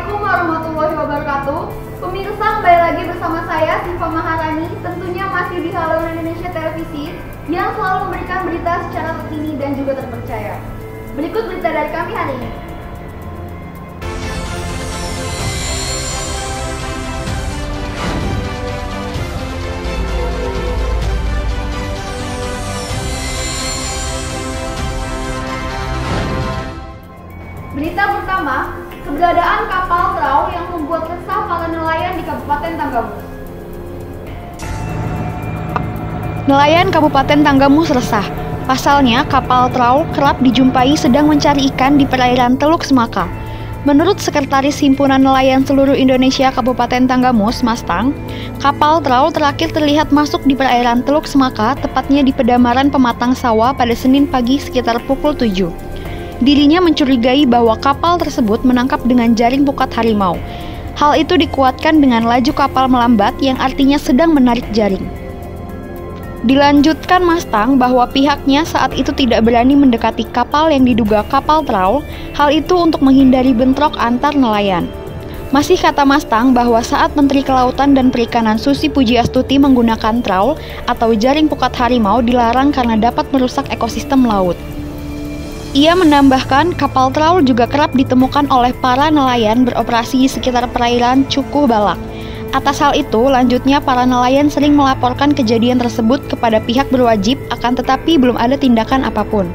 Assalamualaikum warahmatullahi wabarakatuh. Pemirsa, kembali lagi bersama saya Siva Maharani, tentunya masih di Halo Indonesia Televisi yang selalu memberikan berita secara terkini dan juga terpercaya. Berikut berita dari kami hari ini. Berita pertama, keberadaan kapal trau yang membuat resah para nelayan di Kabupaten Tanggamus. Nelayan Kabupaten Tanggamus resah. Pasalnya, kapal trau kerap dijumpai sedang mencari ikan di perairan Teluk Semaka. Menurut Sekretaris Himpunan Nelayan Seluruh Indonesia Kabupaten Tanggamus, Mastang, kapal trau terakhir terlihat masuk di perairan Teluk Semaka, tepatnya di Pedamaran Pematang Sawah pada Senin pagi sekitar pukul 7. Dirinya mencurigai bahwa kapal tersebut menangkap dengan jaring pukat harimau. Hal itu dikuatkan dengan laju kapal melambat yang artinya sedang menarik jaring. Dilanjutkan Mastang bahwa pihaknya saat itu tidak berani mendekati kapal yang diduga kapal trau, hal itu untuk menghindari bentrok antar nelayan. Masih kata Mastang bahwa saat Menteri Kelautan dan Perikanan Susi Pujiastuti menggunakan trau atau jaring pukat harimau dilarang karena dapat merusak ekosistem laut. Ia menambahkan kapal trau juga kerap ditemukan oleh para nelayan beroperasi di sekitar perairan Cukuh Balak. Atas hal itu, lanjutnya para nelayan sering melaporkan kejadian tersebut kepada pihak berwajib, akan tetapi belum ada tindakan apapun.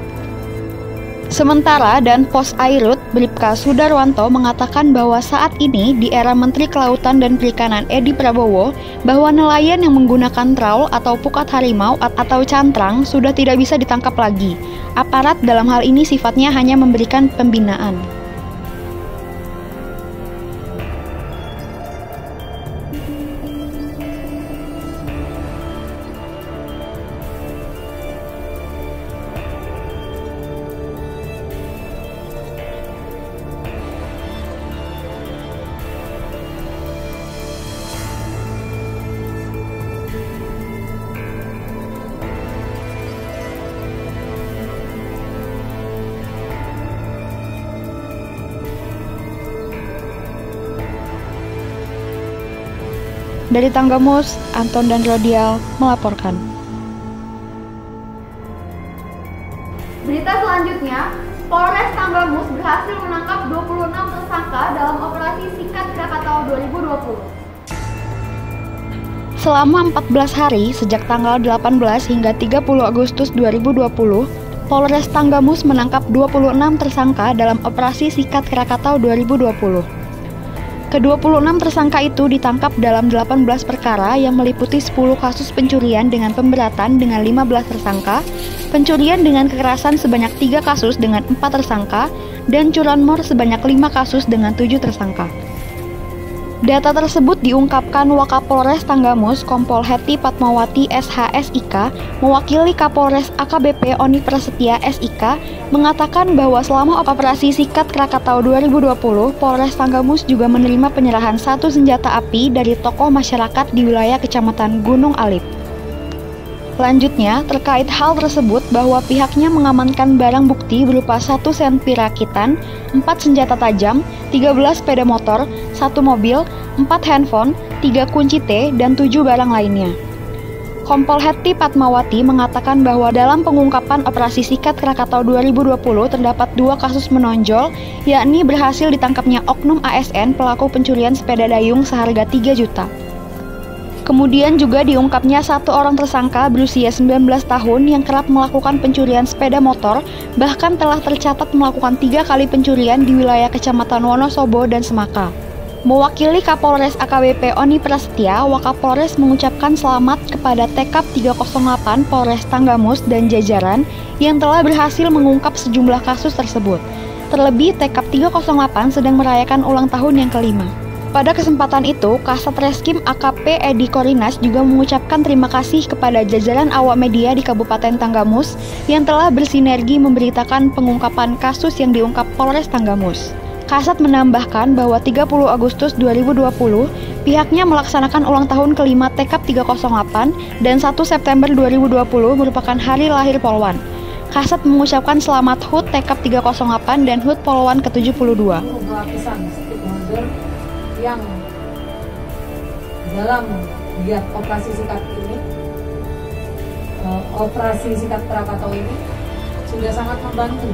Sementara dan Pos Airut, Bribka Sudarwanto mengatakan bahwa saat ini di era Menteri Kelautan dan Perikanan Edi Prabowo, bahwa nelayan yang menggunakan traul atau pukat harimau atau cantrang sudah tidak bisa ditangkap lagi. Aparat dalam hal ini sifatnya hanya memberikan pembinaan. Dari Tanggamus, Anton dan Rodial melaporkan. Berita selanjutnya, Polres Tanggamus berhasil menangkap 26 tersangka dalam operasi Sikat Krakatau 2020. Selama 14 hari, sejak tanggal 18 hingga 30 Agustus 2020, Polres Tanggamus menangkap 26 tersangka dalam operasi Sikat Krakatau 2020. Ke-26 tersangka itu ditangkap dalam 18 perkara yang meliputi 10 kasus pencurian dengan pemberatan dengan 15 tersangka, pencurian dengan kekerasan sebanyak 3 kasus dengan 4 tersangka, dan curanmor sebanyak 5 kasus dengan 7 tersangka. Data tersebut diungkapkan Wakapolres Tanggamus Kompol Heti Patmawati SHSIK mewakili Kapolres AKBP Oni Prasetya SIK mengatakan bahwa selama operasi Sikat Krakatau 2020, Polres Tanggamus juga menerima penyerahan 1 senjata api dari tokoh masyarakat di wilayah Kecamatan Gunung Alif. Selanjutnya, terkait hal tersebut bahwa pihaknya mengamankan barang bukti berupa 1 senpi rakitan, 4 senjata tajam, 13 sepeda motor, 1 mobil, 4 handphone, 3 kunci T, dan 7 barang lainnya. Kompol Heti Patmawati mengatakan bahwa dalam pengungkapan operasi Sikat Krakatau 2020 terdapat 2 kasus menonjol, yakni berhasil ditangkapnya oknum ASN pelaku pencurian sepeda dayung seharga 3 juta. Kemudian juga diungkapnya 1 orang tersangka berusia 19 tahun yang kerap melakukan pencurian sepeda motor, bahkan telah tercatat melakukan 3 kali pencurian di wilayah Kecamatan Wonosobo dan Semaka. Mewakili Kapolres AKBP Oni Prasetya, Wakapolres mengucapkan selamat kepada Tekap 308 Polres Tanggamus dan jajaran yang telah berhasil mengungkap sejumlah kasus tersebut. Terlebih, Tekap 308 sedang merayakan ulang tahun yang kelima. Pada kesempatan itu, Kasat Reskrim AKP Edi Korinas juga mengucapkan terima kasih kepada jajaran awak media di Kabupaten Tanggamus yang telah bersinergi memberitakan pengungkapan kasus yang diungkap Polres Tanggamus. Kasat menambahkan bahwa 30 Agustus 2020, pihaknya melaksanakan ulang tahun kelima Tekap 308 dan 1 September 2020 merupakan hari lahir Polwan. Kasat mengucapkan selamat HUT Tekap 308 dan HUT Polwan ke-72. kader yang dalam giat operasi sikat ini, operasi sikat Krakatau ini sudah sangat membantu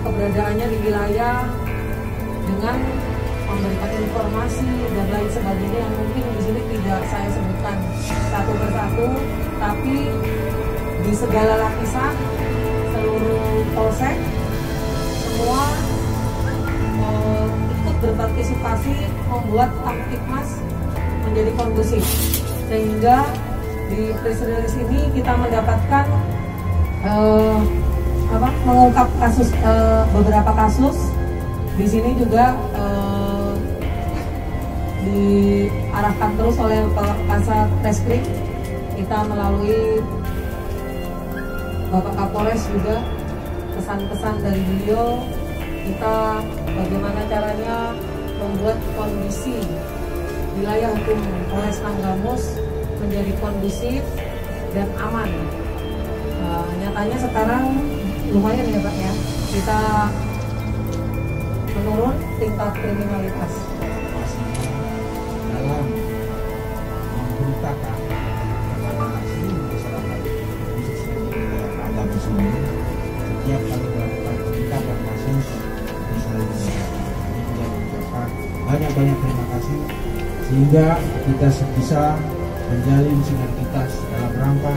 keberadaannya di wilayah dengan memberikan informasi dan lain sebagainya yang mungkin di sini tidak saya sebutkan satu persatu, tapi di segala lapisan seluruh polsek semua ikut berpartisipasi membuat Kamtibmas menjadi kondusif, sehingga di press release ini kita mendapatkan mengungkap kasus, beberapa kasus. Di sini juga diarahkan terus oleh Kasat Reskrim, kita melalui Bapak Kapolres juga pesan-pesan dari beliau, kita bagaimana caranya membuat kondisi wilayah hukum Polres Tanggamus menjadi kondusif dan aman. Nyatanya sekarang lumayan ya Pak ya, kita menurun tingkat kriminalitas. Dalam memberitakan kepada seluruh masyarakat khususnya di wilayah Tanggamus ini, setiap kali melakukan peningkatan kasus misalnya ini juga mengucapkan banyak terima kasih, sehingga kita bisa menjalin sinergitas dalam rangka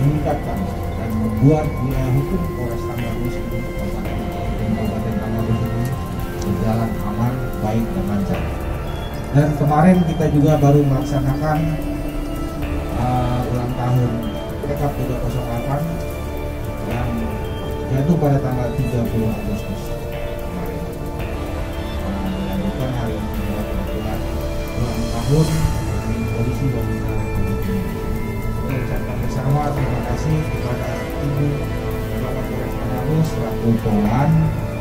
meningkatkan dan membuat wilayah hukum Polres Tanggamus ini, Kabupaten Tanggamus ini berjalan aman, baik dan lancar. Dan kemarin kita juga baru melaksanakan ulang tahun PKP 308 yang jatuh pada tanggal 30 Agustus kemarin. Dilanjutkan hari ini juga kebetulan ulang tahun dari polisi wanita Polisi. Kita ucapkan bersama terima kasih kepada Ibu Bapak Polres Tanggamus selaku Polan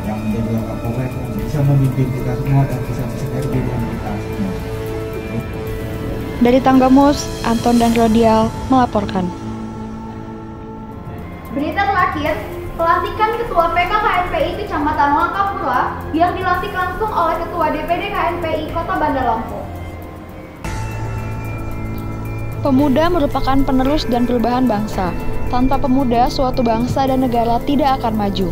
yang menjadi Bapak Polres yang bisa memimpin kita semua dan bisa bersinergi dengan kita semua. Dari Tanggamus, Anton dan Rodial melaporkan. Berita terakhir, pelantikan Ketua PK KNPI Kecamatan Langkapura yang dilantik langsung oleh Ketua DPD KNPI Kota Bandar Lampung. Pemuda merupakan penerus dan perubahan bangsa. Tanpa pemuda, suatu bangsa dan negara tidak akan maju.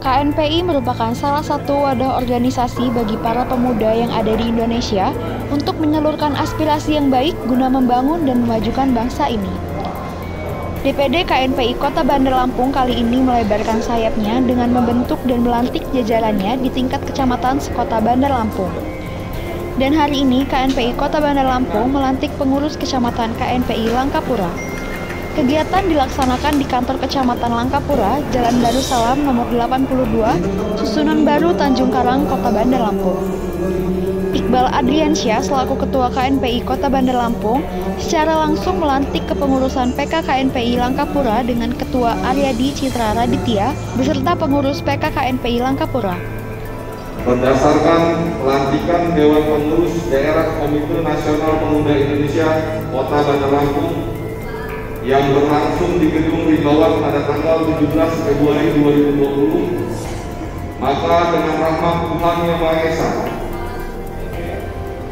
KNPI merupakan salah satu wadah organisasi bagi para pemuda yang ada di Indonesia untuk menyalurkan aspirasi yang baik guna membangun dan memajukan bangsa ini. DPD KNPI Kota Bandar Lampung kali ini melebarkan sayapnya dengan membentuk dan melantik jajarannya di tingkat kecamatan sekota Bandar Lampung. Dan hari ini KNPI Kota Bandar Lampung melantik pengurus kecamatan KNPI Langkapura. Kegiatan dilaksanakan di kantor Kecamatan Langkapura, Jalan Darussalam nomor 82, Susunan Baru, Tanjung Karang, Kota Bandar Lampung. Iqbal Adriansyah selaku Ketua KNPI Kota Bandar Lampung secara langsung melantik kepengurusan PK KNPI Langkapura dengan Ketua Aryadi Citra Raditya beserta pengurus PK KNPI Langkapura. Berdasarkan pelantikan Dewan Pengurus Daerah Komite Nasional Pemuda Indonesia Kota Bandar Lampung yang berlangsung di Gedung Rimbawan pada tanggal 17 Februari 2020, maka dengan rahmat Tuhan Yang Maha Esa,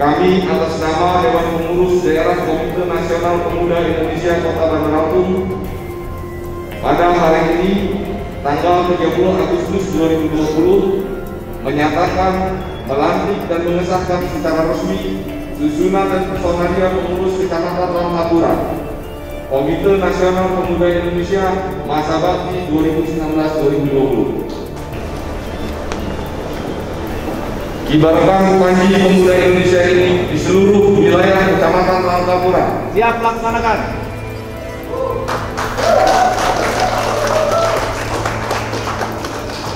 kami atas nama Dewan Pengurus Daerah Komite Nasional Pemuda Indonesia Kota Bandar Lampung pada hari ini tanggal 30 Agustus 2020 menyatakan, melantik dan mengesahkan secara resmi susunan dan personalia pengurus Kecamatan Langkapura Komite Nasional Pemuda Indonesia masa bakti 2019-2020. Kibarkan panji pemuda Indonesia ini di seluruh wilayah Kecamatan Langkapura. Siap laksanakan.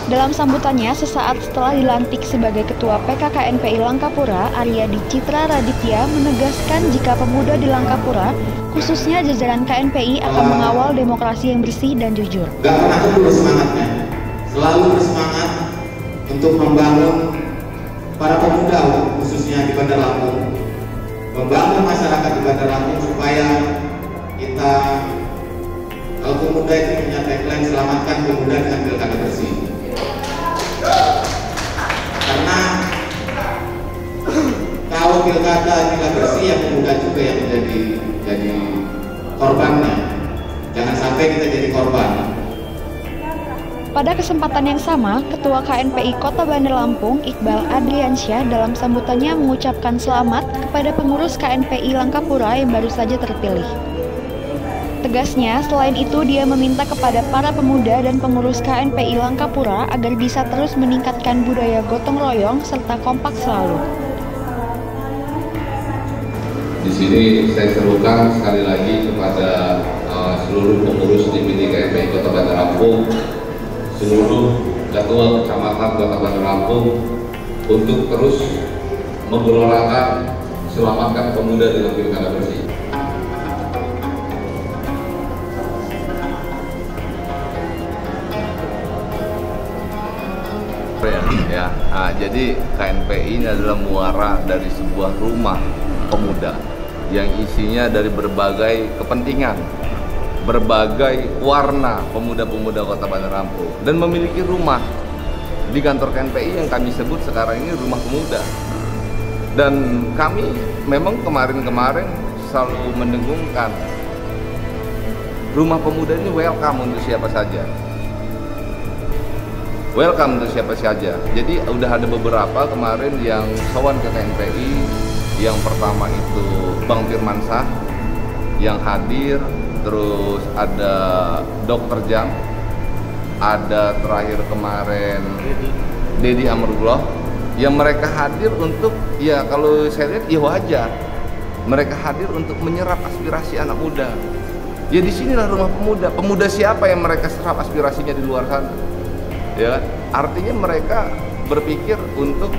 Dalam sambutannya sesaat setelah dilantik sebagai Ketua PK KNPI Langkapura, Aryadi Citra Raditya menegaskan jika pemuda di Langkapura, khususnya jajaran KNPI, akan mengawal demokrasi yang bersih dan jujur. Gak pernah keburu semangatnya, selalu bersemangat untuk membangun para pemuda khususnya di Bandar Lampung, membangun masyarakat di Bandar Lampung supaya kita, kalau pemuda itu punya tagline selamatkan pemuda dengan pilkada bersih. pilkada tidak bersih, yang pemuda juga yang jadi korbannya. Jangan sampai kita jadi korban. Pada kesempatan yang sama, Ketua KNPI Kota Bandar Lampung, Iqbal Adriansyah, dalam sambutannya mengucapkan selamat kepada pengurus KNPI Langkapura yang baru saja terpilih. Tegasnya, selain itu dia meminta kepada para pemuda dan pengurus KNPI Langkapura agar bisa terus meningkatkan budaya gotong royong serta kompak selalu. Di sini saya serukan sekali lagi kepada seluruh pengurus DPD KNPI Kota Bandar Lampung, seluruh ketua kecamatan Kota Bandar Lampung untuk terus menggelorakan selamatkan pemuda dengan pilkada bersih. Ya, jadi KNPI ini adalah muara dari sebuah rumah pemuda yang isinya dari berbagai kepentingan, berbagai warna pemuda-pemuda Kota Bandar Lampung, dan memiliki rumah di kantor KNPI yang kami sebut sekarang ini Rumah Pemuda. Dan kami memang kemarin-kemarin selalu mendengungkan Rumah Pemuda ini welcome untuk siapa saja. Welcome untuk siapa saja. Jadi udah ada beberapa kemarin yang sowan ke KNPI. Yang pertama itu Bang Firmansyah yang hadir, terus ada Dr. Jam, ada terakhir kemarin Dedi Amrullah, yang mereka hadir untuk, ya kalau saya lihat ya wajar, mereka hadir untuk menyerap aspirasi anak muda. Ya disinilah Rumah Pemuda. Pemuda siapa yang mereka serap aspirasinya di luar sana? Ya, artinya mereka berpikir untuk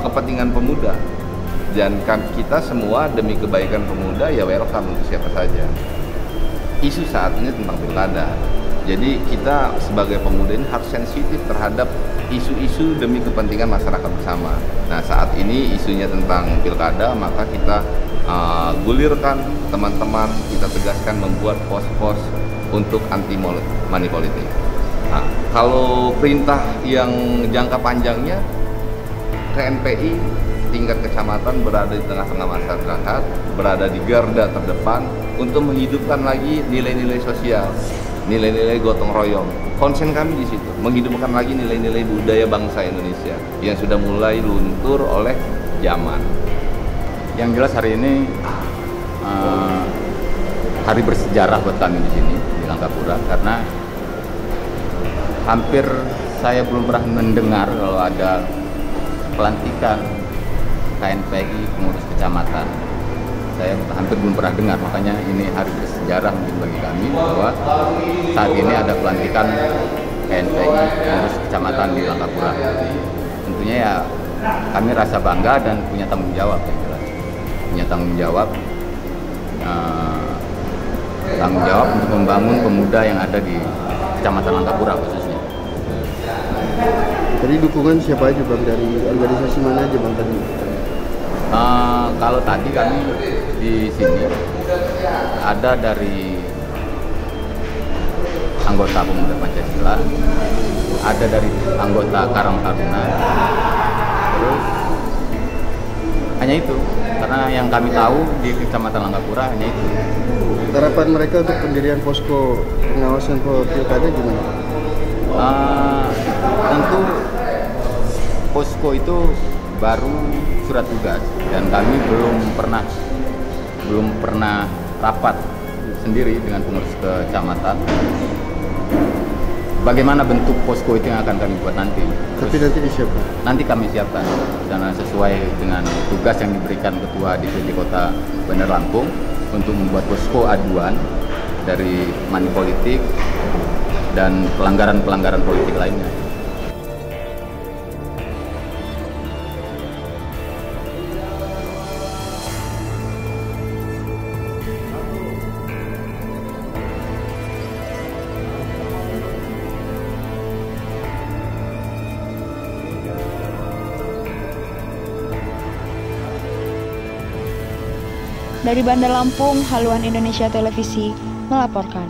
kepentingan pemuda, dan kita semua demi kebaikan pemuda ya welcome untuk siapa saja. Isu saat ini tentang pilkada, jadi kita sebagai pemuda ini harus sensitif terhadap isu-isu demi kepentingan masyarakat bersama. Nah saat ini isunya tentang pilkada, maka kita gulirkan teman-teman, kita tegaskan membuat pos-pos untuk anti money politik. Nah, kalau perintah yang jangka panjangnya, KNPI tingkat kecamatan berada di tengah-tengah masyarakat, berada di garda terdepan untuk menghidupkan lagi nilai-nilai sosial, nilai-nilai gotong royong. Konsen kami di situ, menghidupkan lagi nilai-nilai budaya bangsa Indonesia yang sudah mulai luntur oleh zaman. Yang jelas hari ini hari bersejarah buat kami di sini di Langkapura, karena hampir saya belum pernah mendengar kalau ada pelantikan KNPI pengurus kecamatan. Saya hampir belum pernah dengar, makanya ini hari bersejarah mungkin bagi kami bahwa saat ini ada pelantikan KNPI pengurus kecamatan di Langkapura. Tentunya ya kami rasa bangga dan punya tanggung jawab, yang jelas. Punya tanggung jawab untuk membangun pemuda yang ada di Kecamatan Langkapura khususnya. Tadi dukungan siapa aja Bang, dari organisasi mana aja Bang tadi? Kalau tadi kami di sini ada dari anggota Pemuda Pancasila, ada dari anggota Karang Taruna, terus hanya itu, karena yang kami tahu di Kecamatan Langkapura hanya itu. Harapan mereka untuk pendirian posko pengawasan pilkada gimana? Tentu posko itu baru surat tugas dan kami belum pernah rapat sendiri dengan pengurus kecamatan. Bagaimana bentuk posko itu yang akan kami buat nanti? Tapi nanti disiapkan. Nanti kami siapkan karena sesuai dengan tugas yang diberikan Ketua DPD Kota Bandar Lampung untuk membuat posko aduan dari money politik dan pelanggaran-pelanggaran politik lainnya. Dari Bandar Lampung, Haluan Indonesia Televisi melaporkan.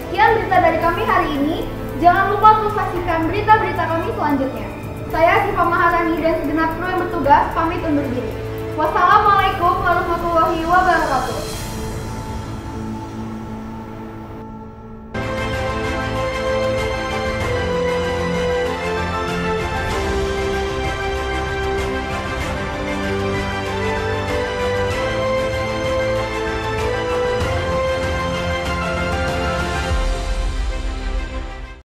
Sekian berita dari kami hari ini. Jangan lupa untuk saksikan berita-berita kami selanjutnya. Saya Siva Maharani dan segenap kru yang bertugas pamit undur diri. Wassalamualaikum warahmatullahi wabarakatuh.